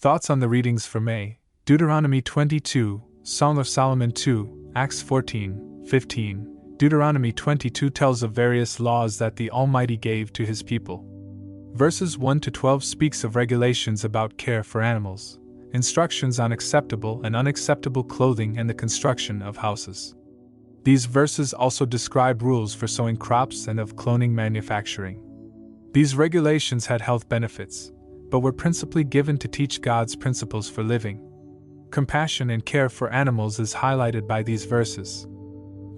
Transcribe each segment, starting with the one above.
Thoughts on the readings for May: Deuteronomy 22, Song of Solomon 2, Acts 14:15. Deuteronomy 22 tells of various laws that the Almighty gave to His people. Verses 1 to 12 speaks of regulations about care for animals, instructions on acceptable and unacceptable clothing, and the construction of houses. These verses also describe rules for sowing crops and of clothing manufacturing. These regulations had health benefits, but were principally given to teach God's principles for living. Compassion and care for animals is highlighted by these verses.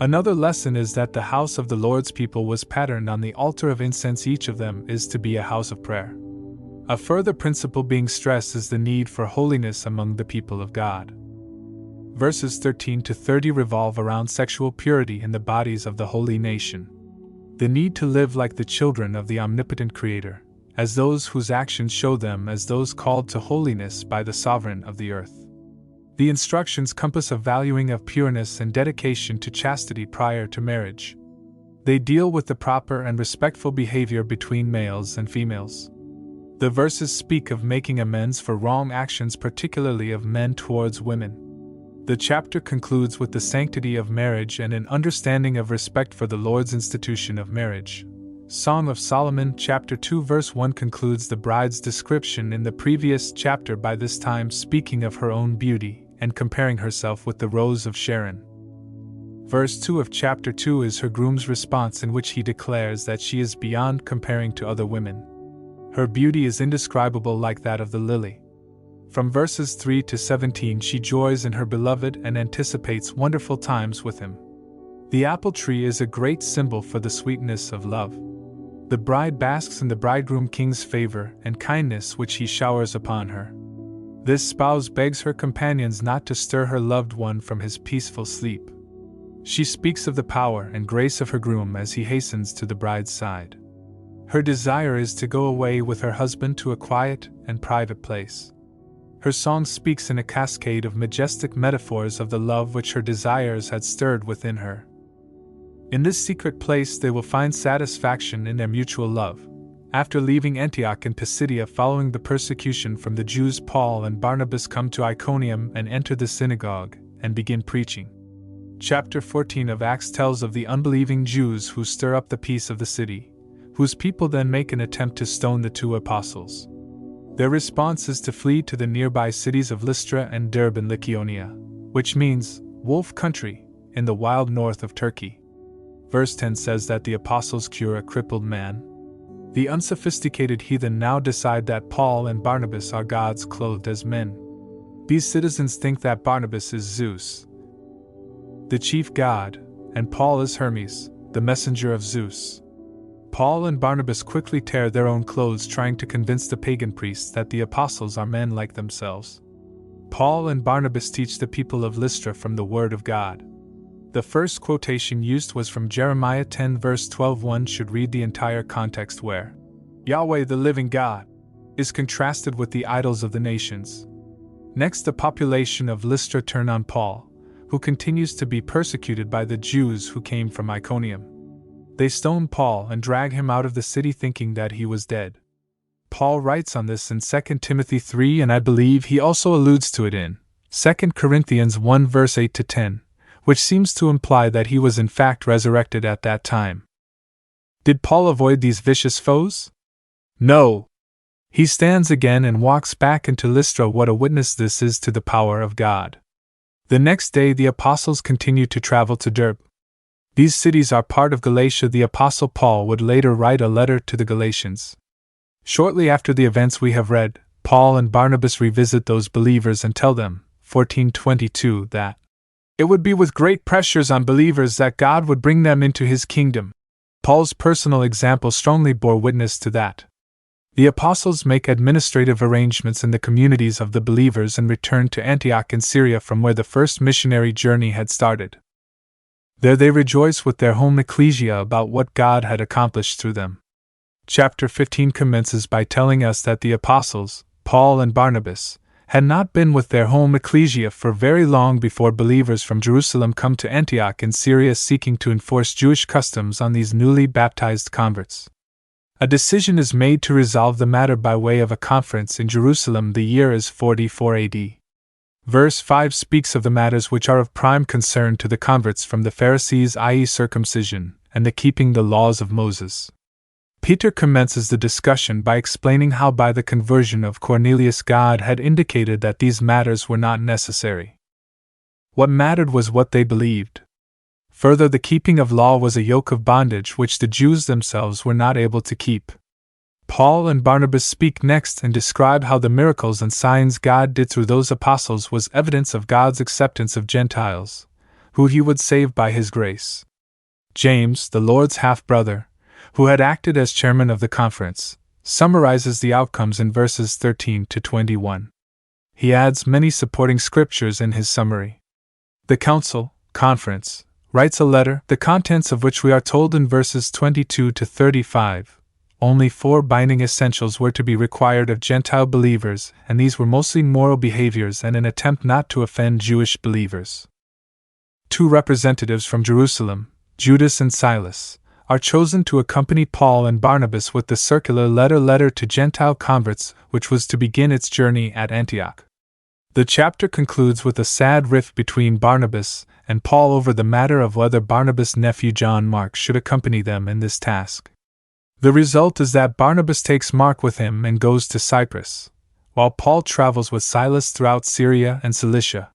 Another lesson is that the house of the Lord's people was patterned on the altar of incense. Each of them is to be a house of prayer. A further principle being stressed is the need for holiness among the people of God. Verses 13 to 30 revolve around sexual purity in the bodies of the holy nation. The need to live like the children of the omnipotent Creator, as those whose actions show them as those called to holiness by the Sovereign of the earth. The instructions compass a valuing of pureness and dedication to chastity prior to marriage. They deal with the proper and respectful behavior between males and females. The verses speak of making amends for wrong actions, particularly of men towards women. The chapter concludes with the sanctity of marriage and an understanding of respect for the Lord's institution of marriage. Song of Solomon, chapter 2, verse 1 concludes the bride's description in the previous chapter, by this time speaking of her own beauty and comparing herself with the rose of Sharon. Verse 2 of chapter 2 is her groom's response, in which he declares that she is beyond comparing to other women. Her beauty is indescribable, like that of the lily. From verses 3 to 17 she joys in her beloved and anticipates wonderful times with him. The apple tree is a great symbol for the sweetness of love. The bride basks in the bridegroom king's favor and kindness which he showers upon her. This spouse begs her companions not to stir her loved one from his peaceful sleep. She speaks of the power and grace of her groom as he hastens to the bride's side. Her desire is to go away with her husband to a quiet and private place. Her song speaks in a cascade of majestic metaphors of the love which her desires had stirred within her. In this secret place they will find satisfaction in their mutual love. After leaving Antioch in Pisidia following the persecution from the Jews, Paul and Barnabas come to Iconium and enter the synagogue and begin preaching. Chapter 14 of Acts tells of the unbelieving Jews who stir up the peace of the city, whose people then make an attempt to stone the two apostles. Their response is to flee to the nearby cities of Lystra and Derbe in Lycaonia, which means wolf country, in the wild north of Turkey. Verse 10 says that the apostles cure a crippled man. The unsophisticated heathen now decide that Paul and Barnabas are gods clothed as men. These citizens think that Barnabas is Zeus, the chief god, and Paul is Hermes, the messenger of Zeus. Paul and Barnabas quickly tear their own clothes, trying to convince the pagan priests that the apostles are men like themselves. Paul and Barnabas teach the people of Lystra from the Word of God. The first quotation used was from Jeremiah 10 verse 12. One should read the entire context, where Yahweh the Living God is contrasted with the idols of the nations. Next, the population of Lystra turn on Paul, who continues to be persecuted by the Jews who came from Iconium. They stone Paul and drag him out of the city, thinking that he was dead. Paul writes on this in 2 Timothy 3, and I believe he also alludes to it in 2 Corinthians 1 verse 8 to 10, which seems to imply that he was in fact resurrected at that time. Did Paul avoid these vicious foes? No. He stands again and walks back into Lystra. What a witness this is to the power of God. The next day the apostles continue to travel to Derbe. These cities are part of Galatia. The apostle Paul would later write a letter to the Galatians. Shortly after the events we have read, Paul and Barnabas revisit those believers and tell them, 14:22, that it would be with great pressures on believers that God would bring them into His kingdom. Paul's personal example strongly bore witness to that. The apostles make administrative arrangements in the communities of the believers and return to Antioch in Syria, from where the first missionary journey had started. There they rejoice with their home ecclesia about what God had accomplished through them. Chapter 15 commences by telling us that the apostles, Paul and Barnabas, had not been with their home ecclesia for very long before believers from Jerusalem come to Antioch in Syria seeking to enforce Jewish customs on these newly baptized converts. A decision is made to resolve the matter by way of a conference in Jerusalem. The year is 44 AD. Verse 5 speaks of the matters which are of prime concern to the converts from the Pharisees, i.e., circumcision, and the keeping the laws of Moses. Peter commences the discussion by explaining how by the conversion of Cornelius God had indicated that these matters were not necessary. What mattered was what they believed. Further, the keeping of law was a yoke of bondage which the Jews themselves were not able to keep. Paul and Barnabas speak next and describe how the miracles and signs God did through those apostles was evidence of God's acceptance of Gentiles, who he would save by his grace. James, the Lord's half-brother, who had acted as chairman of the conference, summarizes the outcomes in verses 13 to 21. He adds many supporting scriptures in his summary. The conference, writes a letter, the contents of which we are told in verses 22 to 35. Only 4 binding essentials were to be required of Gentile believers, and these were mostly moral behaviors and an attempt not to offend Jewish believers. 2 representatives from Jerusalem, Judas and Silas, are chosen to accompany Paul and Barnabas with the circular letter to Gentile converts, which was to begin its journey at Antioch. The chapter concludes with a sad rift between Barnabas and Paul over the matter of whether Barnabas' nephew John Mark should accompany them in this task. The result is that Barnabas takes Mark with him and goes to Cyprus, while Paul travels with Silas throughout Syria and Cilicia.